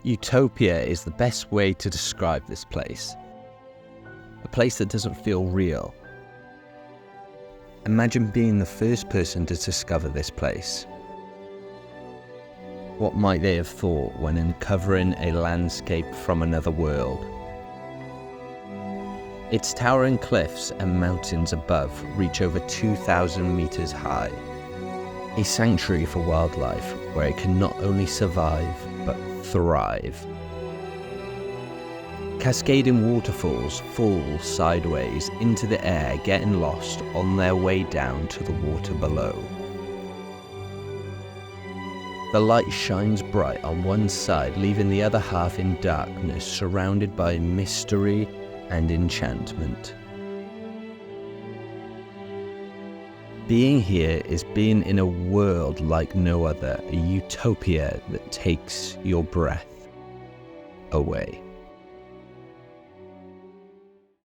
Utopia is the best way to describe this place. A place that doesn't feel real. Imagine being the first person to discover this place. What might they have thought when uncovering a landscape from another world? Its towering cliffs and mountains above reach over 2,000 meters high. A sanctuary for wildlife where it can not only survive, but thrive. Cascading waterfalls fall sideways into the air, getting lost on their way down to the water below. The light shines bright on one side, leaving the other half in darkness, surrounded by mystery and enchantment. Being here is being in a world like no other, a utopia that takes your breath away.